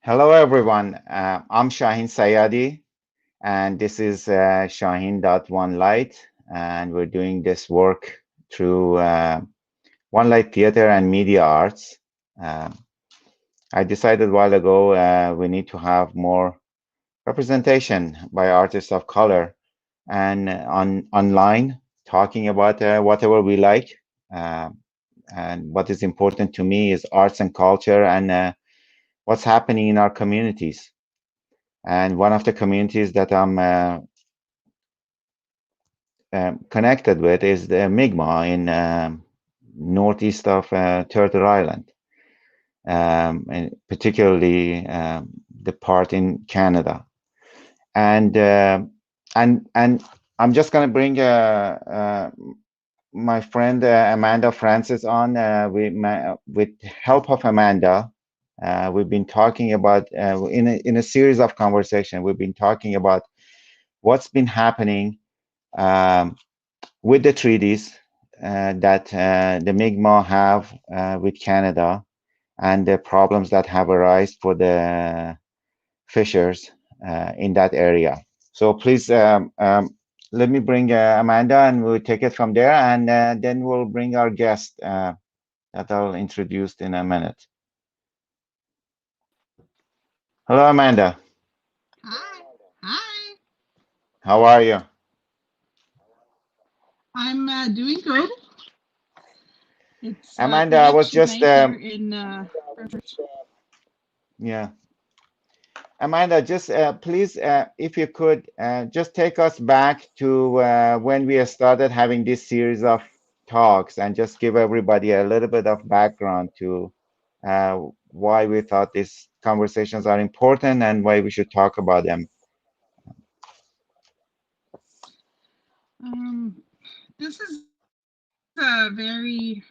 Hello, everyone. I'm Shahin Sayadi, and this is shahin.onelight, and we're doing this work through One Light Theater and Media Arts. Uh, I decided a while ago we need to have more representation by artists of color and online talking about whatever we like. Uh, and what is important to me is arts and culture and what's happening in our communities. And one of the communities that I'm connected with is the Mi'kmaq in northeast of Turtle Island, and particularly the part in Canada. And and I'm just going to bring my friend Amanda Francis on. With help of Amanda, we've been talking about in a series of conversation. We've been talking about what's been happening um, with the treaties that the Mi'kmaq have with Canada and the problems that have arisen for the fishers in that area. So please let me bring Amanda and we'll take it from there, and then we'll bring our guest that I'll introduce in a minute. Hello, Amanda. Hi. Hi. How are you? I'm doing good. It's Amanda, I was election just night here in Brooke. yeah. Amanda, just please, if you could, just take us back to when we started having this series of talks and just give everybody a little bit of background to why we thought these conversations are important and why we should talk about them. Um, this is a very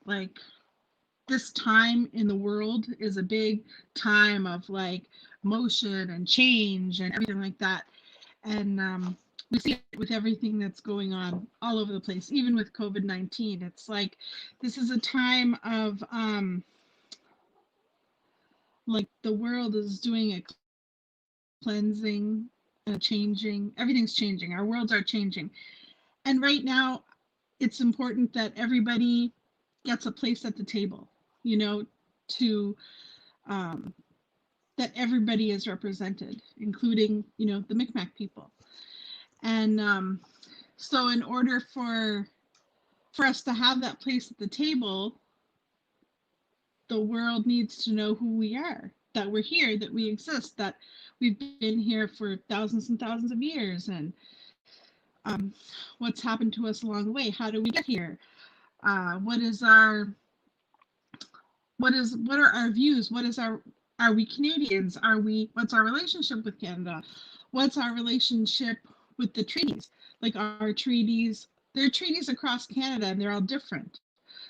like this time in the world is a big time of like motion and change and everything like that. And we see it with everything that's going on all over the place, even with COVID-19. It's like this is a time of like the world is doing a cleansing and a changing. Everything's changing. Our worlds are changing. And right now, it's important that everybody gets a place at the table, you know, to um, that everybody is represented, including, the Micmac people. And so, in order for us to have that place at the table, the world needs to know who we are, that we're here, that we exist, that we've been here for thousands and thousands of years, and what's happened to us along the way. How do we get here? What is our what are our views? What is our Are we Canadians? Are we What's our relationship with Canada? What's our relationship with the treaties? Like our treaties, there are treaties across Canada and they're all different.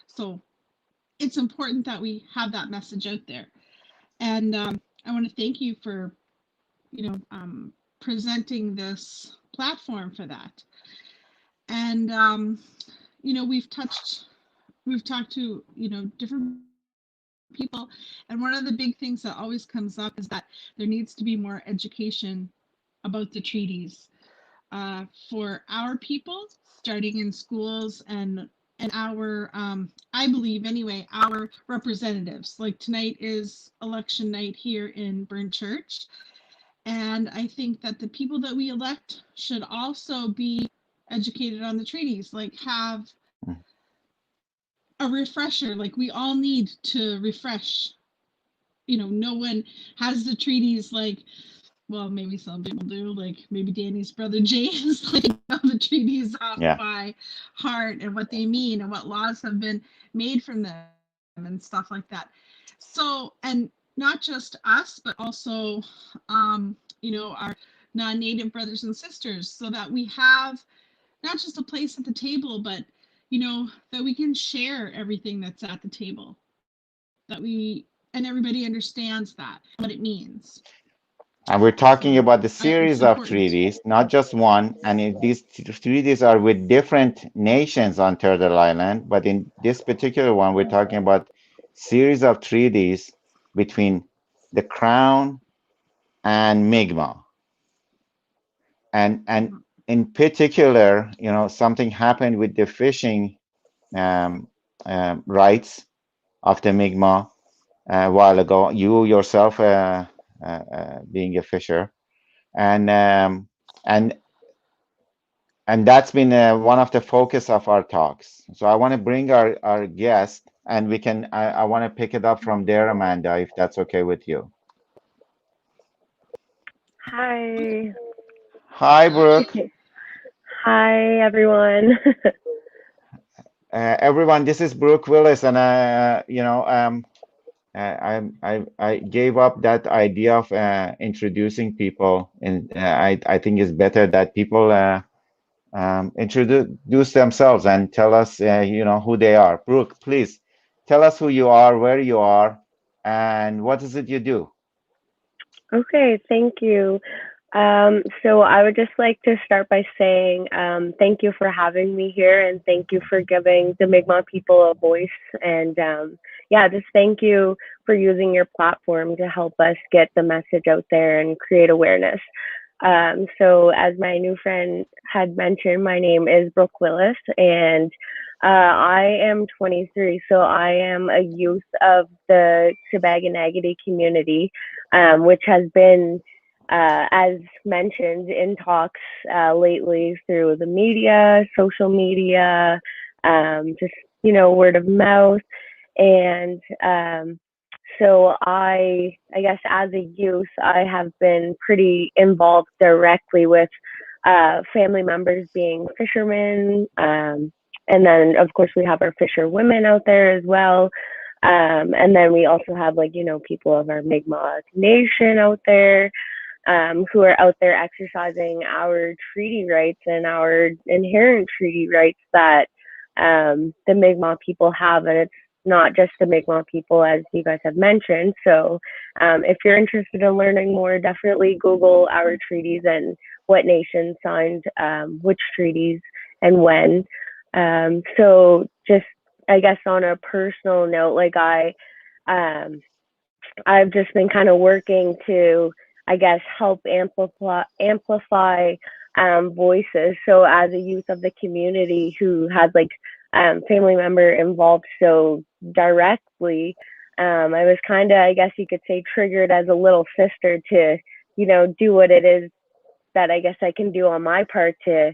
So it's important that we have that message out there. And I want to thank you for presenting this platform for that. And we've talked to different people, and one of the big things that always comes up is that there needs to be more education about the treaties for our people, starting in schools and our I believe anyway, our representatives. Like tonight is election night here in Burn Church, and I think that the people that we elect should also be educated on the treaties, like have a refresher. Like we all need to refresh. No one has the treaties like, well, maybe some people do, like maybe Danny's brother James, like know the treaties off Yeah. by heart and what they mean and what laws have been made from them and stuff like that. So, and not just us, but also, our non-native brothers and sisters, so that we have not just a place at the table, but that we can share everything that's at the table, and everybody understands that what it means. And we're So talking about the it's series of important. treaties, not just one. And these treaties are with different nations on Turtle Island. But in this particular one, we're talking about series of treaties between the Crown and Mi'kmaq. And in particular, something happened with the fishing um, rights of the Mi'kmaq a while ago. You yourself being a fisher, and um, and and that's been one of the focus of our talks. So I want to bring our guest, and I want to pick it up from there, Amanda, if that's okay with you. Hi. Hi, Brooke. Hi, everyone. Everyone, this is Brooke Willis, and I gave up that idea of introducing people, and I think it's better that people introduce themselves and tell us, who they are. Brooke, please tell us who you are, where you are, and what is it you do. Okay, thank you. So I would just like to start by saying thank you for having me here and thank you for giving the Mi'kmaq people a voice. And yeah, just thank you for using your platform to help us get the message out there and create awareness. So as my new friend had mentioned, my name is Brooke Willis, and I am 23. So I am a youth of the Sipekne'katik community, which has been, as mentioned in talks lately through the media, social media, just word of mouth, and so I guess as a youth, I have been pretty involved directly with family members being fishermen. And then of course we have our fisher women out there as well. And then we also have people of our Mi'kmaq nation out there, who are out there exercising our treaty rights and our inherent treaty rights that the Mi'kmaq people have. And it's not just the Mi'kmaq people, as you guys have mentioned. So if you're interested in learning more, definitely Google our treaties and what nation signed which treaties and when. So just, I guess on a personal note, I've just been kind of working to, I guess, help amplify voices. So as a youth of the community who had family member involved so directly, I was kind of, I guess you could say, triggered as a little sister to, do what it is that I guess I can do on my part to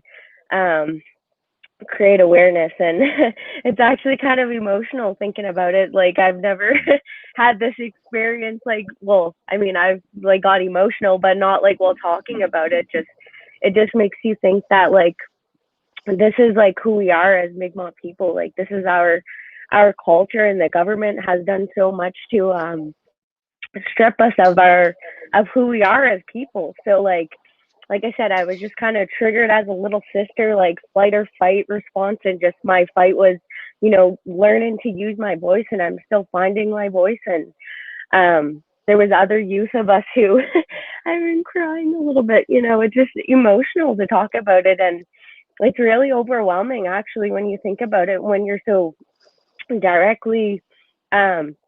create awareness. And it's actually kind of emotional thinking about it. Like I've never had this experience. Well, I mean, I've got emotional, but not while talking about it. It just makes you think that this is who we are as Mi'kmaq people. This is our culture, and the government has done so much to strip us of who we are as people. So like I said, I was just kind of triggered as a little sister, flight or fight response. And just my fight was, learning to use my voice, and I'm still finding my voice. And there was other youth of us who I've been crying a little bit, it's just emotional to talk about it. And it's really overwhelming actually when you think about it, when you're so directly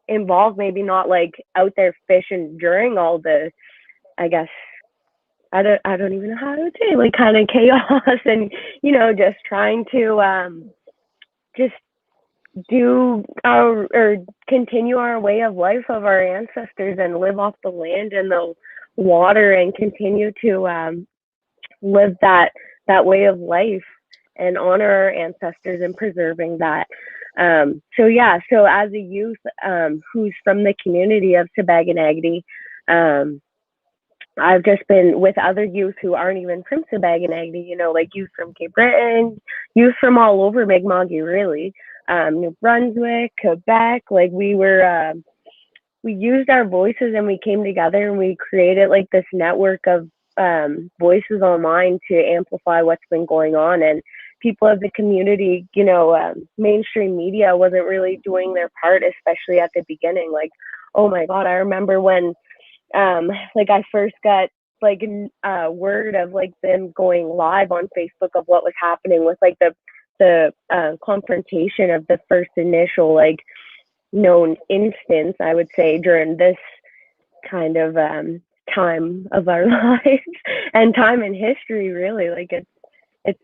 involved, maybe not out there fishing during all the, I guess, I don't even know how to say, kind of chaos and just trying to just do our or continue our way of life of our ancestors and live off the land and the water and continue to live that way of life and honor our ancestors and preserving that. So yeah, so as a youth who's from the community of Sipekne'katik, I've just been with other youth who aren't even from Sipekne'katik, youth from Cape Breton, youth from all over Mi'kmaq, really, New Brunswick, Quebec. We used our voices and we came together and we created this network of voices online to amplify what's been going on. And people of the community, mainstream media wasn't really doing their part, especially at the beginning. Oh my God, I remember when I first got word of them going live on Facebook of what was happening with the confrontation of the first initial known instance, I would say, during this kind of time of our lives and time in history, really. Like it's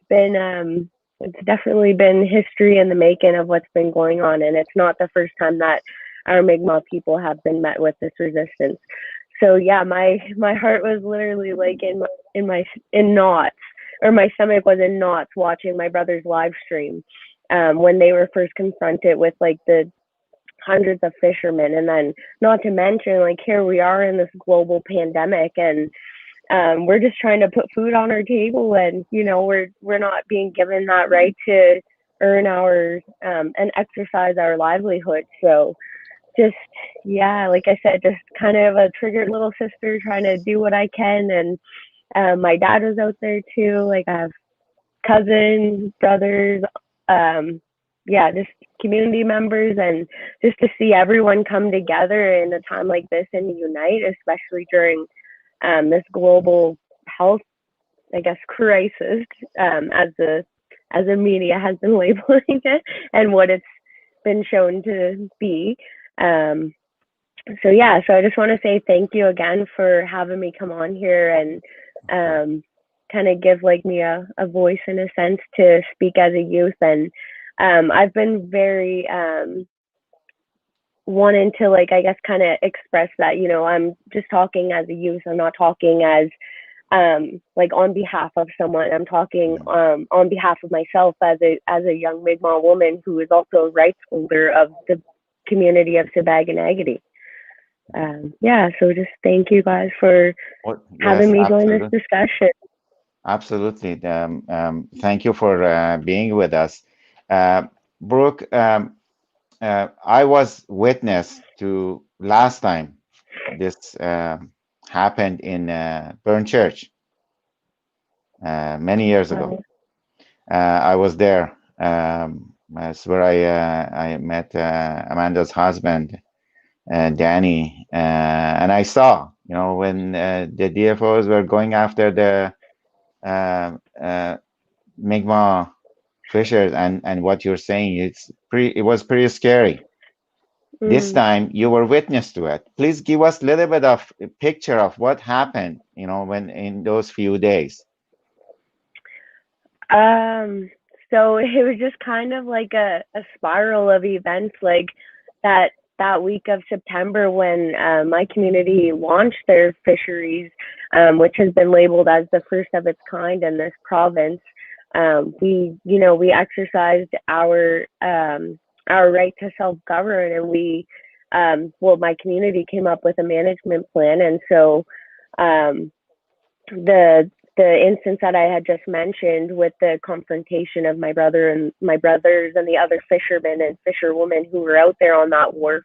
definitely been history in the making of what's been going on, and it's not the first time that our Mi'kmaq people have been met with this resistance. So yeah, my heart was literally like in knots, or my stomach was in knots watching my brother's live stream when they were first confronted with like the hundreds of fishermen, and then not to mention like here we are in this global pandemic, and we're just trying to put food on our table, and we're not being given that right to earn our and exercise our livelihood. So just, yeah, like I said, just kind of a triggered little sister trying to do what I can. And my dad was out there too. Like I have cousins, brothers, yeah, just community members, and just to see everyone come together in a time like this and unite, especially during this global health, I guess, crisis, as the media has been labeling it, and what it's been shown to be. So yeah, so I just want to say thank you again for having me come on here and kind of give like me a voice in a sense to speak as a youth. And I've been very wanting to, like, I guess, kind of express that, I'm just talking as a youth. I'm not talking as like on behalf of someone. I'm talking on behalf of myself as a young Mi'kmaq woman who is also a rights holder of the community of Sipekne'katik. Yeah, so just thank you guys for having me join this discussion. Absolutely. Thank you for being with us. Brooke, I was witness to last time this happened in Burn Church many years ago. I was there. That's where I met Amanda's husband, Danny, and I saw, when the DFOs were going after the Mi'kmaq fishers, and what you're saying, it was pretty scary. This time you were witness to it. Please give us a little bit of a picture of what happened, when in those few days. So it was just kind of like a spiral of events, like that week of September when my community launched their fisheries, which has been labeled as the first of its kind in this province. We exercised our right to self-govern, and we, my community came up with a management plan. And so the instance that I had just mentioned with the confrontation of my brothers and the other fishermen and fisherwomen who were out there on that wharf,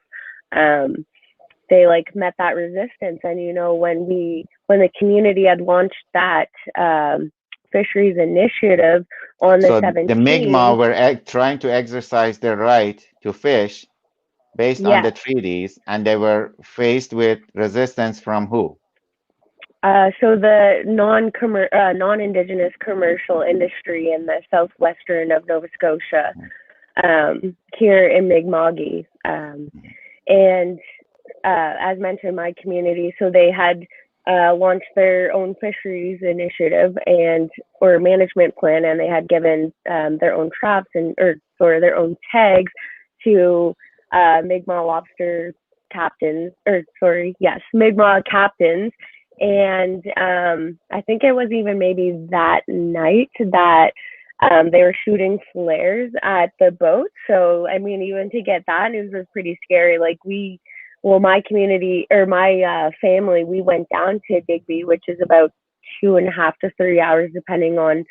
they like met that resistance. And when the community had launched that fisheries initiative on the 17th, the Mi'kmaq were trying to exercise their right to fish based on the treaties, and they were faced with resistance from who? So the non-Indigenous commercial industry in the southwestern of Nova Scotia, here in Mi'kma'ki, and as mentioned, my community. So they had launched their own fisheries initiative or management plan, and they had given their own traps or their own tags to Mi'kmaq lobster captains, Mi'kmaq captains. And I think it was even maybe that night that they were shooting flares at the boat. So, I mean, even to get that news was pretty scary. Like my community, or my family, we went down to Digby, which is about 2.5 to 3 hours, depending on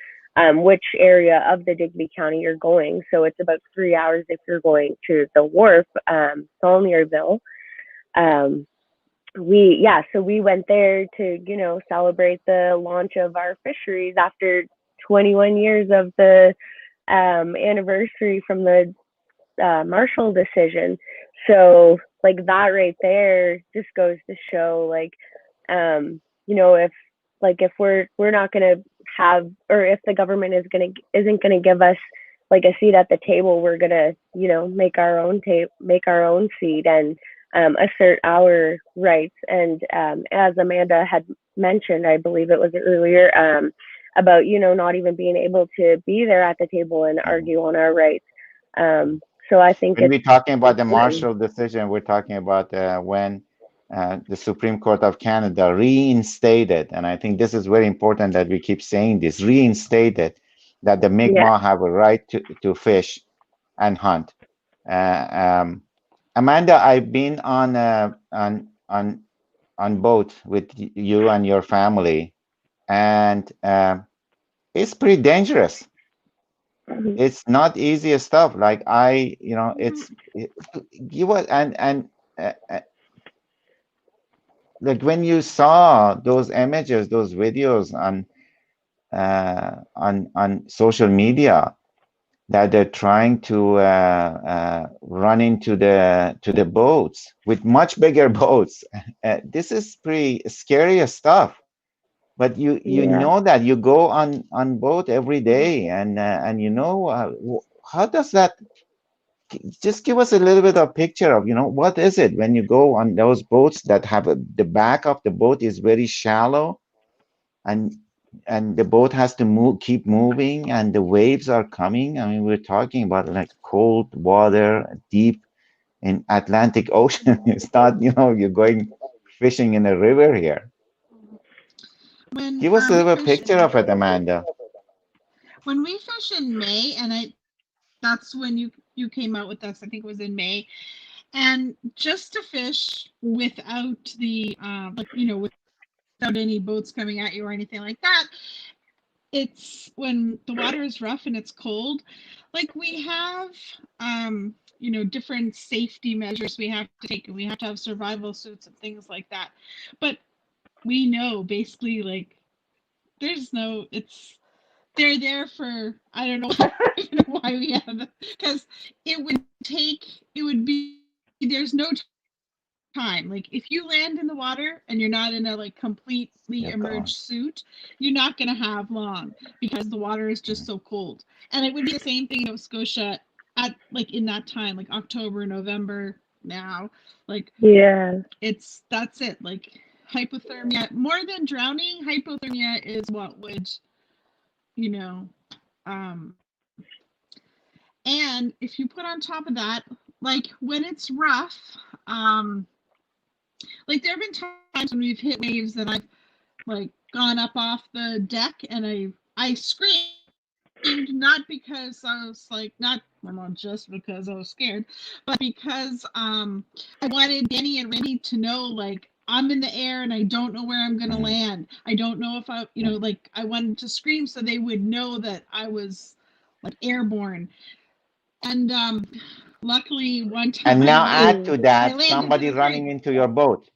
which area of the Digby County you're going. So it's about 3 hours if you're going to the wharf, Saulnierville. So we went there to, celebrate the launch of our fisheries after 21 years of the anniversary from the Marshall decision. So like that right there just goes to show, like, if we're not going to have, or if the government isn't going to give us like a seat at the table, we're gonna, you know, make our own seat and assert our rights. And as Amanda had mentioned, I believe it was earlier, about, you know, not even being able to be there at the table and Mhm. argue on our rights. So I think When it's we're talking about the important. Marshall decision, we're talking about when the Supreme Court of Canada reinstated, and I think this is very important that we keep saying this, reinstated that the Yeah, Mi'kmaq have a right to fish and hunt. Uh, um, Amanda, I've been on boat with you and your family, and it's pretty dangerous. mhm, It's not easy stuff. Like Mhm. you was and like when you saw those images, those videos on social media that they're trying to run into the boats with much bigger boats. This is pretty scary stuff. But you yeah. know that you go on boat every day, and you know how does that just give us a little bit of picture of what is it when you go on those boats that have the back of the boat is very shallow, and the boat has to keep moving, and the waves are coming. I mean, we're talking about like cold water deep in Atlantic Ocean. It's not, you're going fishing in a river here. When Give us a we little fish picture of it, Amanda. when we fish in May, and that's when you came out with us. I think it was in May, and just to fish without the without any boats coming at you or anything like that, it's when the water is rough and it's cold. Like we have different safety measures we have to take, and we have to have survival suits and things like that. But we know basically, like, there's no it's they're there for, I don't know even why we have them, because it would be there's no time. Like if you land in the water and you're not in a like completely immersed You're suit, gone. you're not going to have long because the water is just so cold. And it would be the same thing in Nova Scotia at like in that time, like October, November now. Like Yeah. that's it. Like hypothermia, more than drowning, hypothermia is what would, you know, um and if you put on top of that, like when it's rough, um like there have been times when we've hit waves that I've like gone up off the deck and I screamed, not because I was like, not just because I was scared, but because I wanted Danny and Randy to know, like, I'm in the air and I don't know where I'm gonna Mhm. land. I don't know if like I wanted to scream so they would know that I was like airborne. And luckily one time And now add Mm. to I that landed to somebody the great. running into your boat.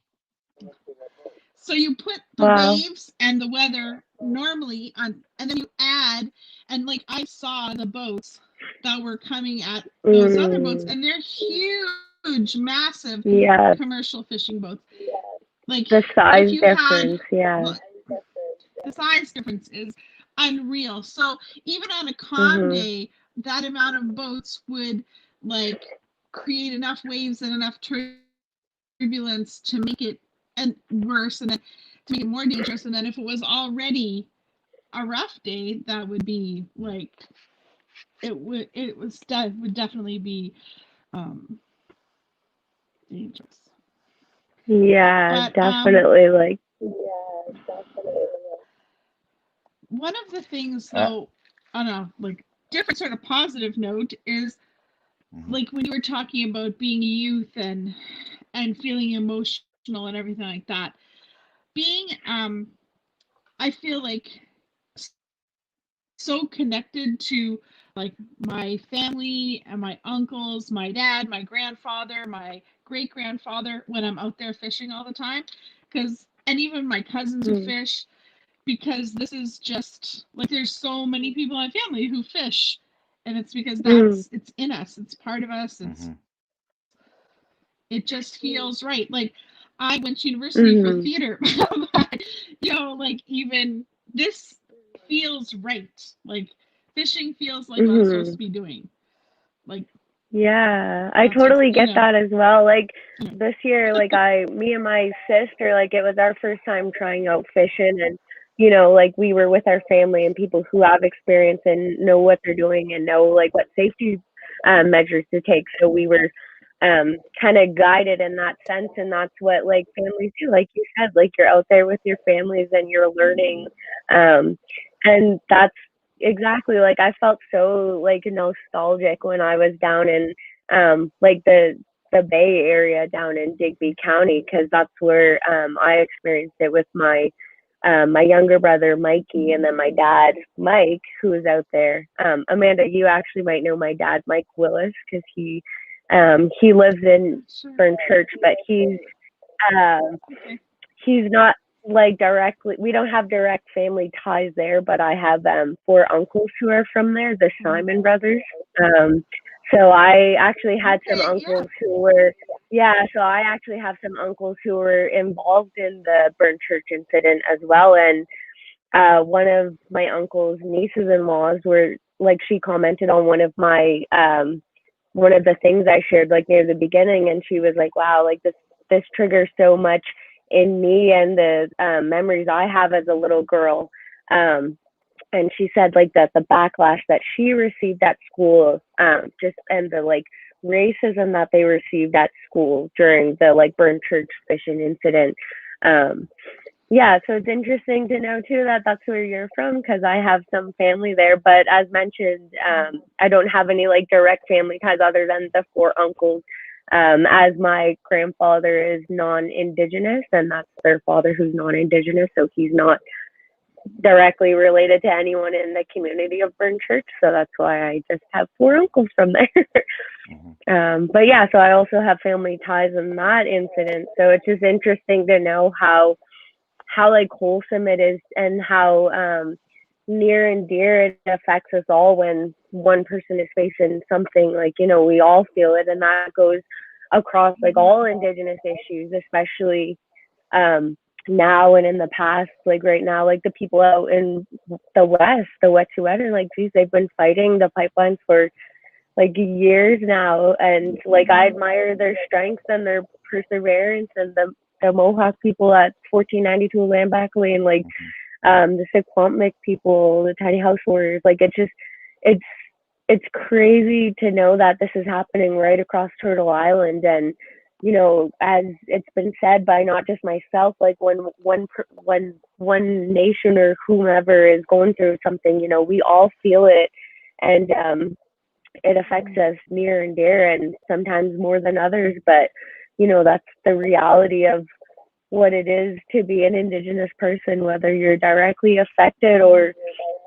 So you put the Wow. waves and the weather normally on, and then you add, and like I saw the boats that were coming at those other boats, Mm. and they're huge, massive Yeah. commercial fishing boats. Like The if you size had, difference. Yeah. the size difference is unreal. So even on a calm Mhm. day, that amount of boats would like create enough waves and enough turbulence to make it and worse, and then to make it more dangerous. And then if it was already a rough day, that would be like would definitely be um dangerous. Yeah, But definitely. Like, one of the things Uh, though, on a like different sort of positive note, is mhm. like when you were talking about being youth and feeling emotional and everything like that, being I feel like so connected to like my family and my uncles, my dad, my grandfather, my great grandfather, when I'm out there fishing all the time. Because, and even my cousins who mm, fish, because this is just like there's so many people in my family who fish, and it's because mm, it's in us, it's part of us, Mhm. it just feels right. Like I went to university for mhm, theater, but like even this feels right. Like fishing feels like what I'm supposed Mhm. to be doing. Like Yeah, I that's just totally get that as well. Like this year, me and my sister, like it was our first time trying out fishing, and like we were with our family and people who have experience and know what they're doing and know like what safety measures to take. So we were kind of guided in that sense, and that's what like families do. Like you said, like you're out there with your families and you're learning, um, and that's exactly like I felt so like nostalgic when I was down in like the Bay Area down in Digby County because that's where I experienced it with my younger brother Mikey and then my dad Mike who was out there. Amanda, you actually might know my dad Mike Willis because he lives in sure. Burn Church, but um Okay. he's not like directly we don't have direct family ties there, but I have four uncles who are from there, the Simon brothers. Um so I actually had some Okay. Yeah. uncles who were yeah, so I actually have some uncles who were involved in the Burn Church incident as well. And one of my uncle's nieces in laws were like she commented on one of the things I shared like near the beginning, and she was like, "Wow, like this triggers so much in me and the memories I have as a little girl." And she said like that the backlash that she received at school, just and the like racism that they received at school during the like Burn Church fishing incident. Um, yeah, so it's interesting to know too that that's where you're from because I have some family there. But as mentioned, I don't have any like direct family ties other than the four uncles. As my grandfather is non-indigenous, and that's their father who's non-indigenous, so he's not directly related to anyone in the community of Burn Church. So that's why I just have four uncles from there. Mhm. But yeah, so I also have family ties in that incident. So it's just interesting to know how like wholesome it is and how near and dear it affects us all when one person is facing something like we all feel it, and that goes across like all indigenous issues, especially um now and in the past. Like right now, like the people out in the west, the Wet'suwet'en, like geez, they've been fighting the pipelines for like years now, and like I admire their strength and their perseverance, and the Mohawk people at 1492 Landback Lane, like Mhm. the Sipekne'katik people, the Tiny House Warriors, like it's it's crazy to know that this is happening right across Turtle Island. And as it's been said by not just myself, like when one nation or whomever is going through something, we all feel it, and it affects us near and dear and sometimes more than others. But that's the reality of what it is to be an indigenous person, whether you're directly affected or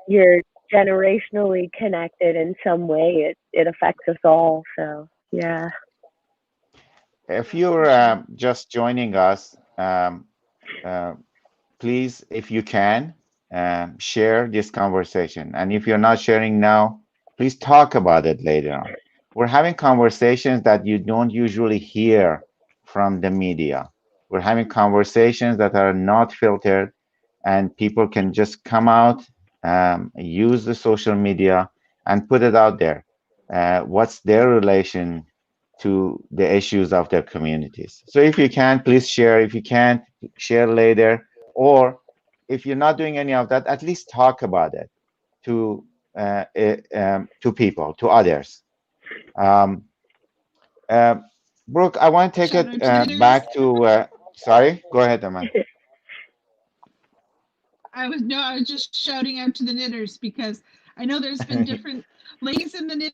you're generationally connected in some way. It affects us all. So yeah. If For you're sure. just joining us, uh, please, if you can, share this conversation. And if you're not sharing now, please talk about it later on. We're having conversations that you don't usually hear from the media. We're having conversations that are not filtered, and people can just come out, use the social media, and put it out there. What's their relation to the issues of their communities? So if you can, please share. If you can't, share later. Or if you're not doing any of that, at least talk about it to to people, to others. Um, uh, Brooke, I want to take Shout it out to the knitters. back to. Sorry, go ahead, Aman. I was just shouting out to the knitters because I know there's been different ladies in the knitting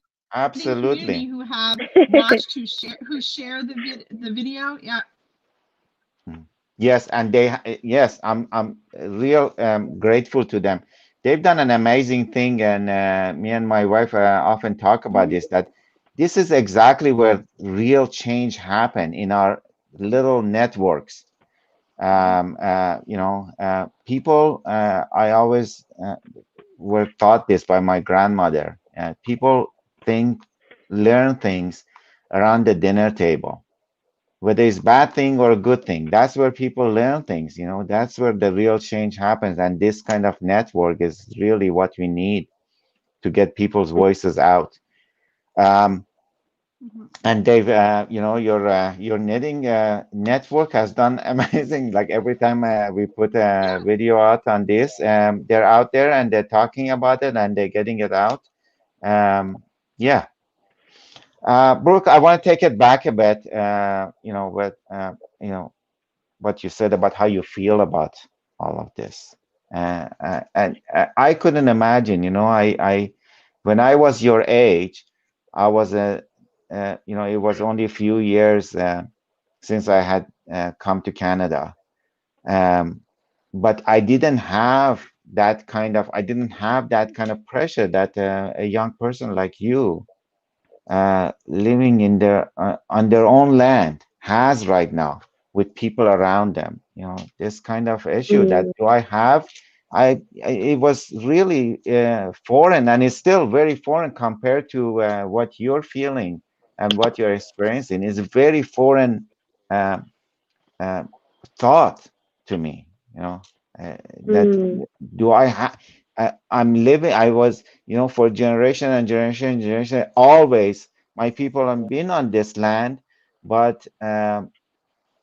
community who have Absolutely. watched, who share the video. Yeah. Mm. Yes, and yes, I'm real grateful to them. They've done an amazing thing, and me and my wife often talk about this, that this is exactly where real change happen in our little networks. People, I always were taught this by my grandmother. People think, learn things around the dinner table, whether it's bad thing or a good thing. That's where people learn things. That's where the real change happens. And this kind of network is really what we need. to get people's voices out. Um, Mhm. and Dave, your knitting network has done amazing. Like every time we put a video out on this, they're out there and they're talking about it and they're getting it out. Yeah. Brooke, I want to take it back a bit. You know, what you said about how you feel about all of this. And I couldn't imagine, when I was your age, I was it was only a few years since I had come to Canada. Um, but I didn't have that kind of pressure that a young person like you living in on their own land has right now with people around them. This kind of issue that Mm, do I have? It was really foreign, and it's still very foreign compared to what you're feeling and what you're experiencing. Is a very foreign uh, uh, thought to me. That mm, do I have? I'm living. I was, for generation and generation and generation. Always, my people have been on this land, but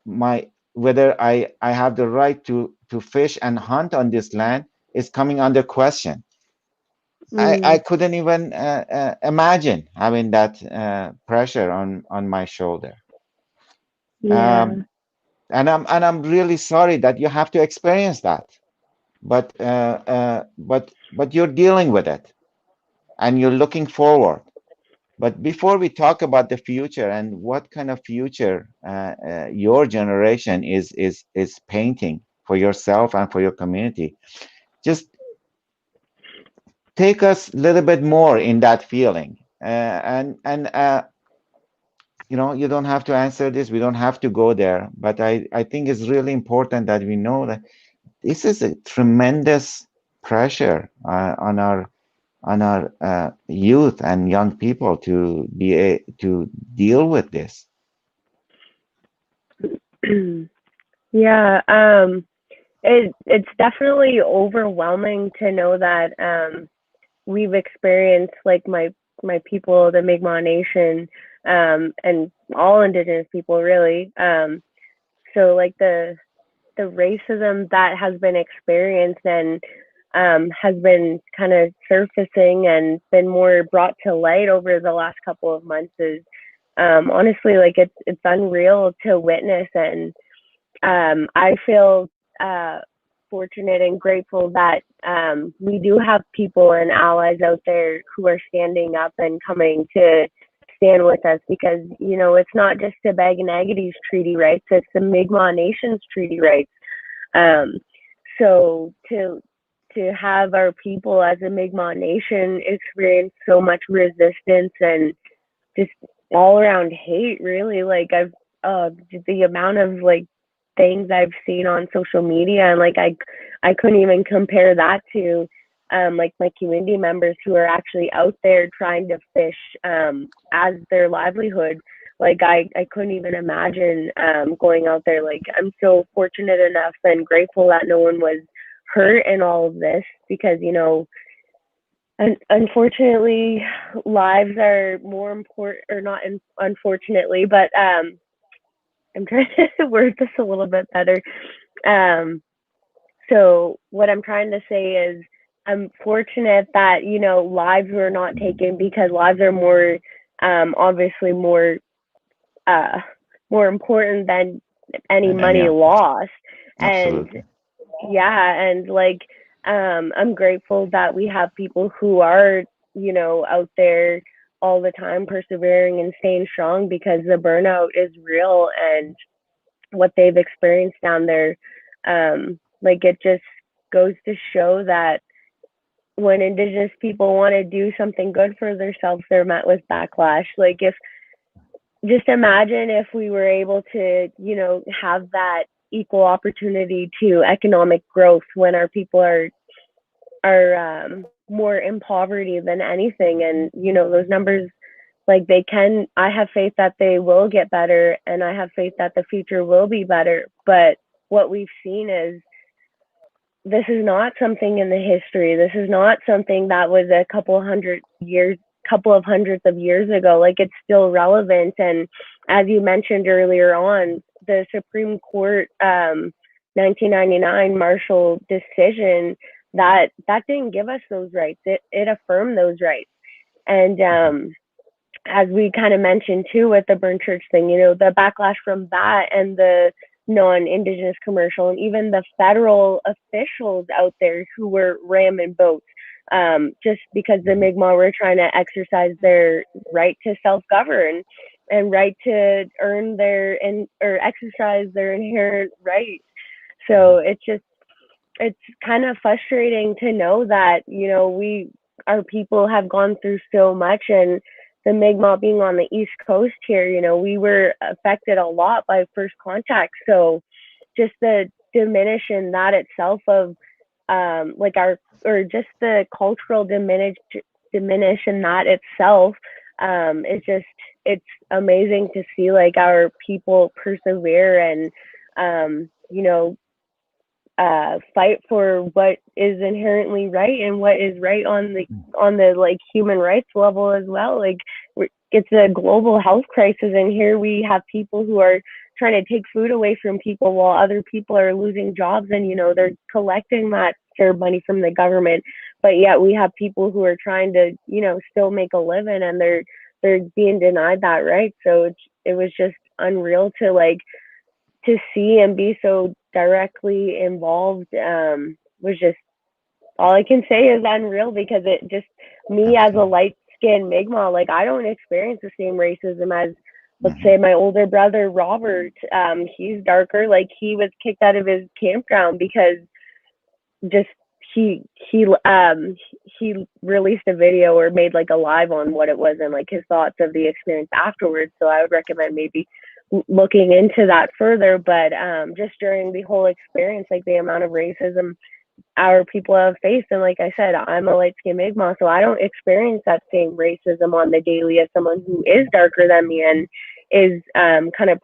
my whether I have the right to fish and hunt on this land is coming under question. I mm, couldn't even imagine having that pressure on my shoulder. yeah. Um, and I'm really sorry that you have to experience that. But you're dealing with it and you're looking forward. But before we talk about the future and what kind of future your generation is painting for yourself and for your community, just take us a little bit more in that feeling. And you don't have to answer this. We don't have to go there. But I think it's really important that we know that this is a tremendous pressure on our youth and young people to deal with this. Yeah, it's definitely overwhelming to know that we've experienced, like, my people, the Mi'kmaq Nation, and all Indigenous people really. So like the racism that has been experienced and has been kind of surfacing and been more brought to light over the last couple of months is honestly, like, it's unreal to witness. And I feel uh, fortunate and grateful that we do have people and allies out there who are standing up and coming to stand with us, because it's not just the Baganagaties treaty rights, it's the Mi'kmaq Nation's treaty rights. um, so to have our people as a Mi'kmaq Nation experience so much resistance and just all around hate, really, like, the amount of, like, things I've seen on social media, and like I couldn't even compare that to like my community members who are actually out there trying to fish as their livelihood. Like, I couldn't even imagine going out there. Like, I'm so fortunate enough and grateful that no one was hurt in all of this, because and unfortunately, lives are more important, or not, unfortunately, but I'm trying to word this a little bit better. Um, so what I'm trying to say is, I'm fortunate that lives were not taken, because lives are more, obviously, uh, more important than any And money yeah, lost. And absolutely. yeah, and like, I'm grateful that we have people who are out there all the time persevering and staying strong, because the burnout is real, and what they've experienced down there, like, it just goes to show that when Indigenous people want to do something good for themselves, they're met with backlash. Like, if just imagine if we were able to, have that equal opportunity to economic growth when our people are more in poverty than anything. And those numbers, like, they can, I have faith that they will get better, and I have faith that the future will be better. But what we've seen is this is not something in the history. This is not something that was a couple of hundreds of years ago. Like, it's still relevant. And as you mentioned earlier on, the Supreme Court 1999 Marshall decision, that didn't give us those rights. It affirmed those rights. And as we kind of mentioned too with the burn church thing, the backlash from that and the non-Indigenous commercial, and even the federal officials out there who were ramming boats, just because the Mi'kmaq were trying to exercise their right to self-govern and right to earn or exercise their inherent rights. So it's kind of frustrating to know that, our people have gone through so much, and the Mi'kmaq being on the East Coast here, we were affected a lot by first contact. So just the diminishing that itself of just the cultural diminish in that itself, it's amazing to see like our people persevere and fight for what is inherently right and what is right on the like human rights level as well. Like, it's a global health crisis, and here we have people who are trying to take food away from people while other people are losing jobs, and they're collecting that fair money from the government, but yet we have people who are trying to still make a living, and they're being denied that right. So it was just unreal to see and be so directly involved. Was just, all I can say is unreal, because it just, me as a light skinned Mi'kmaq, like, I don't experience the same racism as, let's say, my older brother Robert. He's darker. Like, he was kicked out of his campground because just he released a video or made like a live on what it was and like his thoughts of the experience afterwards. So I would recommend maybe looking into that further. But just during the whole experience, like, the amount of racism our people have faced, and like I said, I'm a light skinned Mi'kmaq, so I don't experience that same racism on the daily as someone who is darker than me and is kind of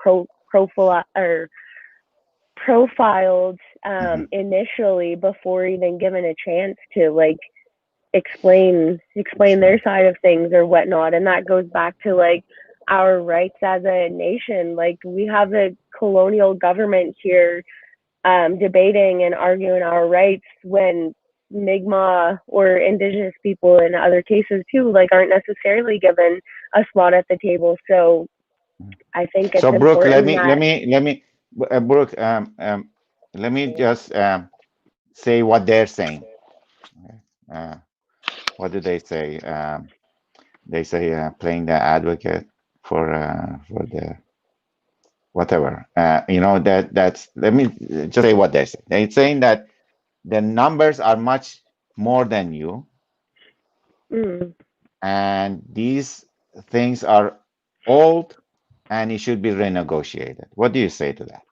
profiled initially before even given a chance to like explain their side of things or whatnot. And that goes back to like our rights as a nation. Like, we have the colonial government here debating and arguing our rights, when Mi'kmaq or Indigenous people in other cases too, like, aren't necessarily given a spot at the table. So I think it's So Brooke, important that Brooke, let me just say what they're saying. What do they say? They say playing the advocate for the whatever. That's, let me just say what they say. They're saying that the numbers are much more than you, and these things are old, and it should be renegotiated. What do you say to that?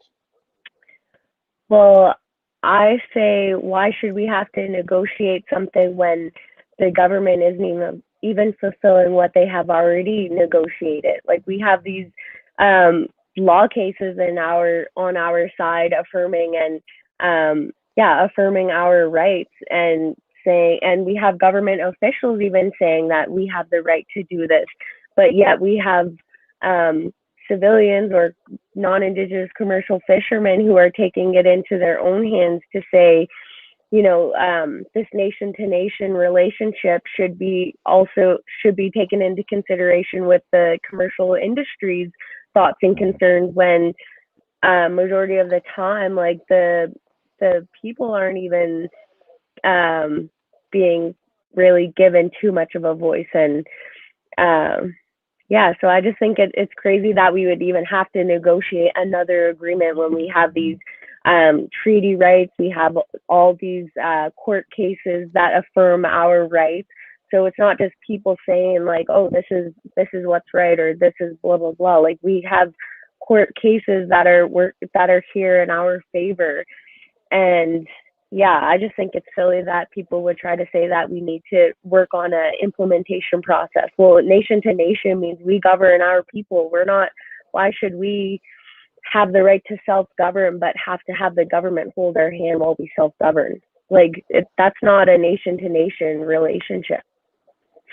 Well, I say, why should we have to negotiate something when the government isn't even fulfilling what they have already negotiated? Like, we have these law cases on our side affirming affirming our rights, and saying, and we have government officials even saying that we have the right to do this, but yet we have civilians or non-Indigenous commercial fishermen who are taking it into their own hands to say, this nation-to-nation relationship should be taken into consideration with the commercial industry's thoughts and concerns, when majority of the time, like, the people aren't even being really given too much of a voice. And so I just think it's crazy that we would even have to negotiate another agreement when we have these treaty rights. We have all these court cases that affirm our rights. So it's not just people saying like, oh, this is what's right, or this is blah blah blah. Like, we have court cases that are here in our favor. And I just think it's silly that people would try to say that we need to work on an implementation process. Well, nation to nation means we govern our people. Why should we have the right to self-govern but have to have the government hold our hand while we self-govern? Like that's not a nation to nation relationship.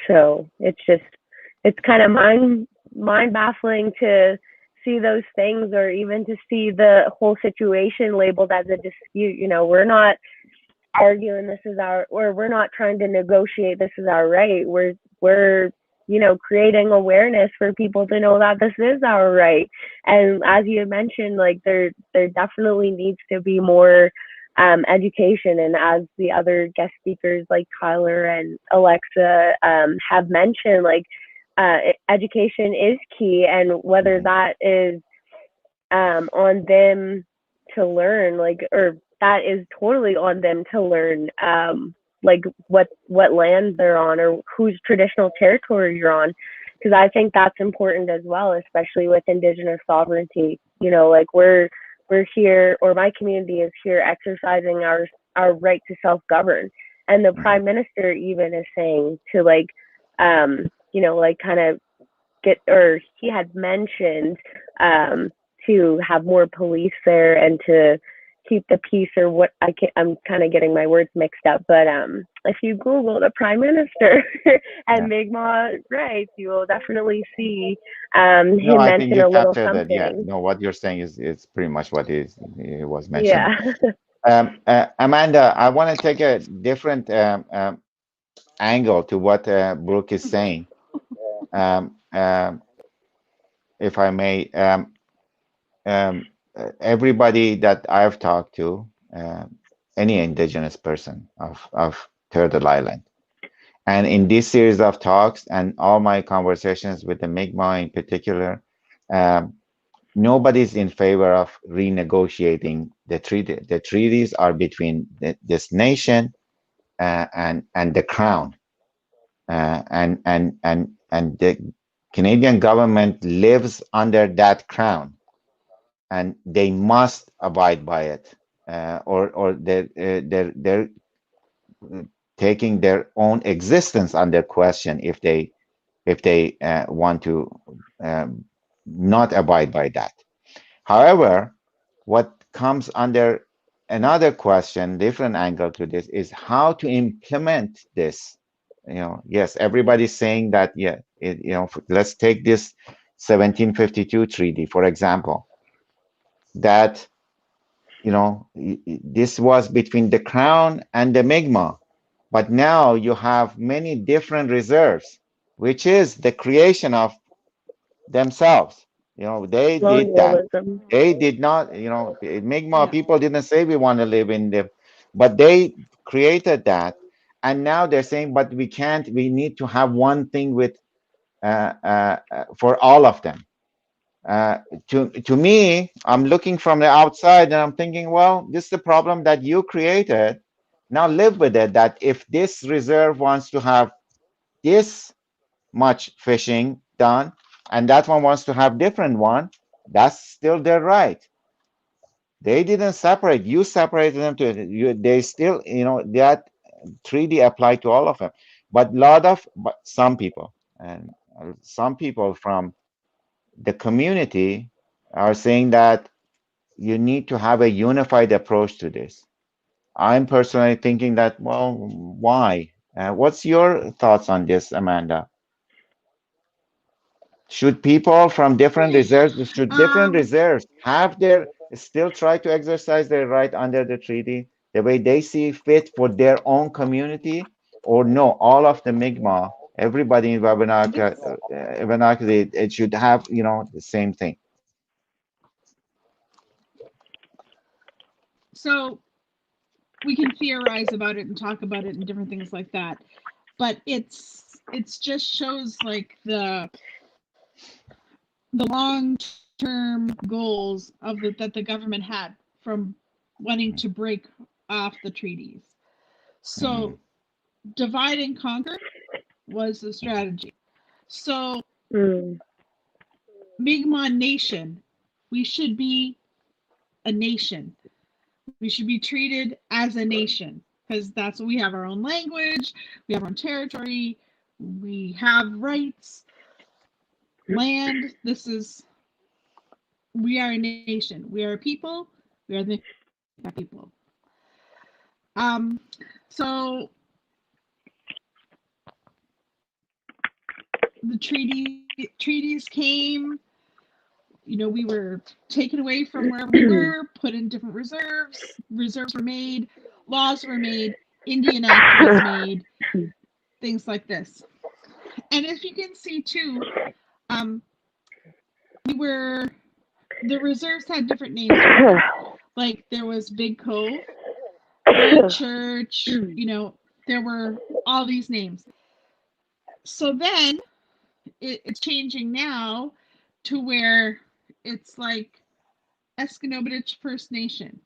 So it's kind of mind baffling to see those things, or even to see the whole situation labeled as a dispute. We're not arguing this is our, or we're not trying to negotiate this is our right. We're creating awareness for people to know that this is our right. And as you mentioned, like there definitely needs to be more education. And as the other guest speakers like Tyler and Alexa have mentioned, like education is key, and whether Mhm. that is on them to learn, like, or that is totally on them to learn, like what land they're on, or whose traditional territory you're on, because I think that's important as well, especially with Indigenous sovereignty. Like we're here, or my community is here exercising our right to self govern, and the Mhm. prime minister even is saying to like, like kind of get, or he had mentioned um, to have more police there and to keep the peace, or what I'm kind of getting my words mixed up, but if you Google the prime minister Yeah. and Mi'kmaq rights, you will definitely see No, him I think mention you a little captured that. Yeah. something. No, what you're saying is pretty much what he was mentioning. Yeah. Amanda, I want to take a different angle to what Brooke is saying, um, um, if I may. Everybody that I've talked to, any indigenous person of Turtle Island, and in this series of talks and all my conversations with the Mi'kmaq in particular, um, nobody's in favor of renegotiating the treaty. The treaties are between this nation and the crown, and the Canadian government lives under that crown, and they must abide by it, or they're taking their own existence under question if they want to um, not abide by that. However, what comes under another question, different angle to this, is how to implement this. Yes, everybody's saying that, yeah, let's take this 1752 treaty, for example, that, this was between the crown and the Mi'kmaq, but now you have many different reserves, which is the creation of themselves. They did that. Colonialism. They did not, the Mi'kmaq Yeah. people didn't say we want to live in the, but they created that. And now they're saying, but we can't, we need to have one thing with for all of them. Uh, to me, I'm looking from the outside and I'm thinking, well, this is the problem that you created. Now live with it. That if this reserve wants to have this much fishing done, and that one wants to have different one, that's still their right. They didn't separate. You separated them to you. They still, that treaty applied to all of them. But some people, and some people from the community are saying that you need to have a unified approach to this. I'm personally thinking that, well, why? What's your thoughts on this, Amanda? Should people from different reserves, should different Um, reserves have their, still try to exercise their right under the treaty the way they see fit for their own community? Or no, all of the Mi'kmaq, everybody in Wabanaka, this it should have, the same thing. so we can theorize about it and talk about it and different things like that, but it's just shows like the long term goals of that the government had from wanting to break off the treaties. Mhm. So divide and conquer was the strategy. So Mm. Mi'kmaq nation, we should be a nation. We should be treated as a nation because that's what we have, our own language, we have our own territory, we have rights, land. This is, we are a nation. We are a people. We are the people. So the treaties came. We were taken away from wherever we were, put in different reserves. Reserves were made, laws were made, Indian Act was made, things like this. And if you can see too, the reserves had different names. Like there was Big Cove, Old Church, there were all these names. So then it's changing now to where it's like Sipekne'katik First Nation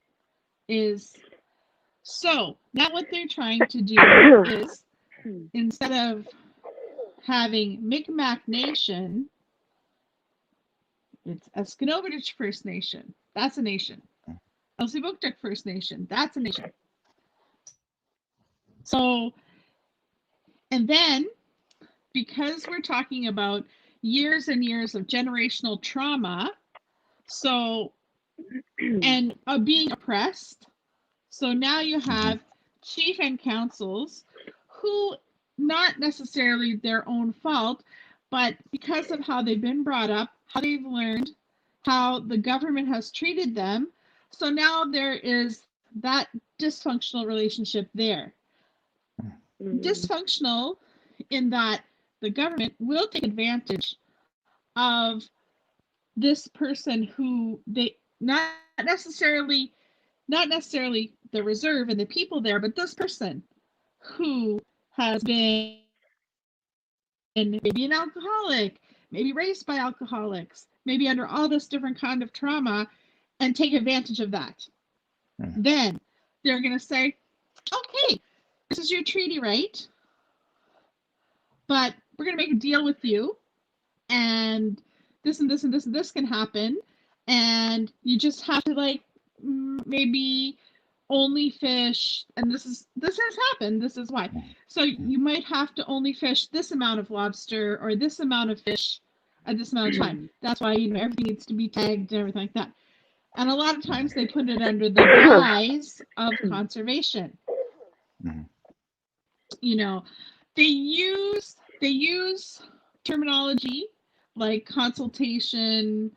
is. So now what they're trying to do is, instead of having Micmac Nation, it's Sipekne'katik First Nation. That's a nation. Sipekne'katik First Nation. That's a nation. So, and then because we're talking about years and years of generational trauma, so and being oppressed, so now you have chief and councils who, not necessarily their own fault, but because of how they've been brought up, how they've learned, how the government has treated them. So now there is that dysfunctional relationship there. Dysfunctional in that the government will take advantage of this person who they not necessarily the reserve and the people there, but this person who has been maybe an alcoholic, maybe raised by alcoholics, maybe under all this different kind of trauma, and take advantage of that. Then they're going to say, okay, this is your treaty right, but we're going to make a deal with you, and this and this and this and this can happen, and you just have to like maybe only fish, and this has happened, this is why. So you might have to only fish this amount of lobster or this amount of fish at this amount of time. That's why everything needs to be tagged and everything like that. And a lot of times they put it under the guise of conservation. They use terminology like consultation,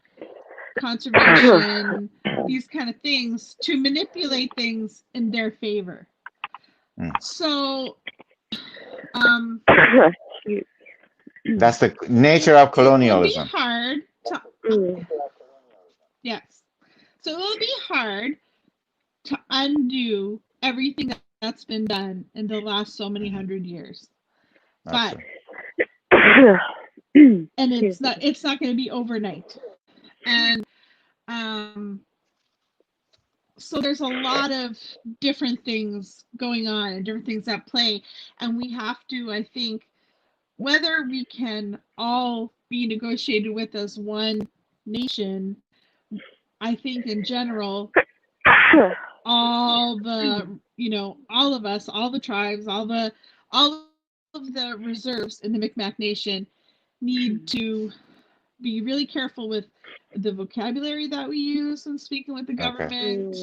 conservation, these kind of things to manipulate things in their favor. So that's the nature of colonialism. It will be hard to yes. So it will be hard to undo everything that's been done in the last so many hundred years. But and it's not going to be overnight. And so there's a lot of different things going on and different things at play, and we have to, I think, whether we can all be negotiated with as one nation, I think in general, all the all of us, all the tribes, all of the reserves in the Micmac Nation need to be really careful with the vocabulary that we use when speaking with the government,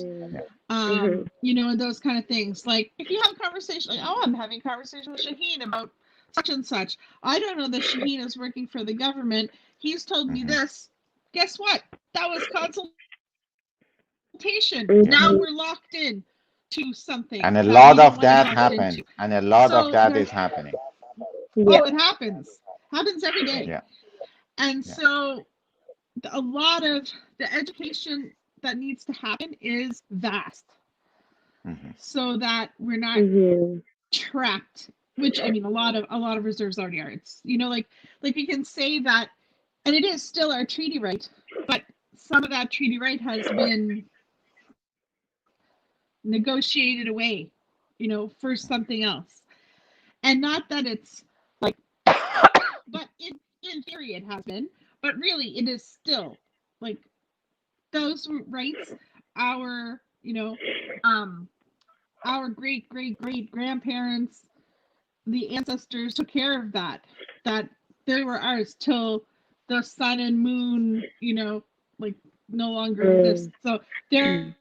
and those kind of things. Like if you have a conversation, like, oh, I'm having a conversation with Shaheen about such and such. I don't know that Shaheen is working for the government. He's told me this. Guess what? That was consultation. Now we're locked in to something. And a lot of that happened. And a lot of that is happening. Oh, it happens. Happens every day. Yeah. And so a lot of the education that needs to happen is vast, so that we're not trapped. Which I mean, a lot of reserves already are. It's like you can say that, and it is still our treaty right, but some of that treaty right has been negotiated away, for something else, and not that it's like, but in theory it has been. But really, it is still like those rights. Our great grandparents, the ancestors took care of that they were ours till the sun and moon, like no longer exist. So they're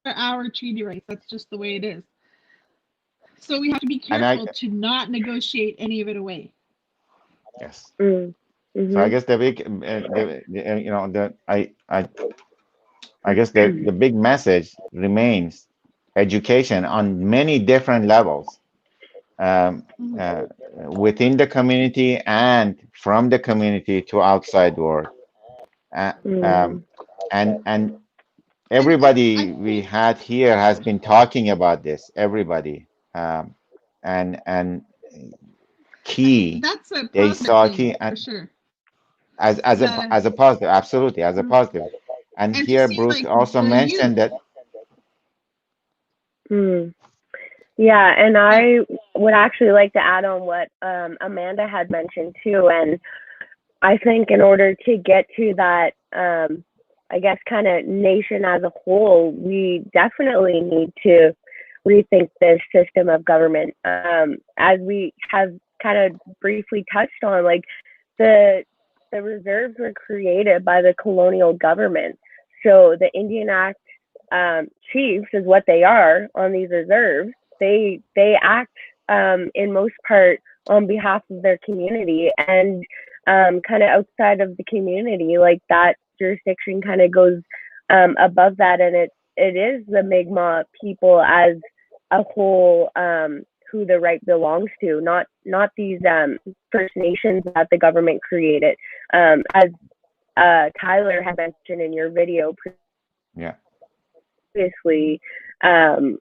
our treaty rights. That's just the way it is. So we have to be And I, careful to not negotiate any of it away. yes. So I Mm-hmm. guess the big, you know, I guess the big message remains education on many different levels, um, Mhm. uh, within the community and from the community to outside world. Uh, um, Mm. and And everybody I we think had here has been talking about this. Everybody, and key, that's a they positive saw thing key for sure. The as a positive, absolutely as a positive. And and to here, see Brooke like also the mentioned youth. that. Mm. Yeah, and Oh, I would actually like to add on what Amanda had mentioned too. And I think in order to get to that, I guess, kind of nation as a whole, we definitely need to rethink this system of government. As we have kind of briefly touched on, like the the reserves were created by the colonial government. So the Indian Act chiefs is what they are on these reserves. They act in most part on behalf of their community and kind of outside of the community, like that jurisdiction kind of goes above that, and it is the Mi'kmaq people as a whole who the right belongs to, not these First Nations that the government created. As Tyler had mentioned in your video Yeah. previously, um,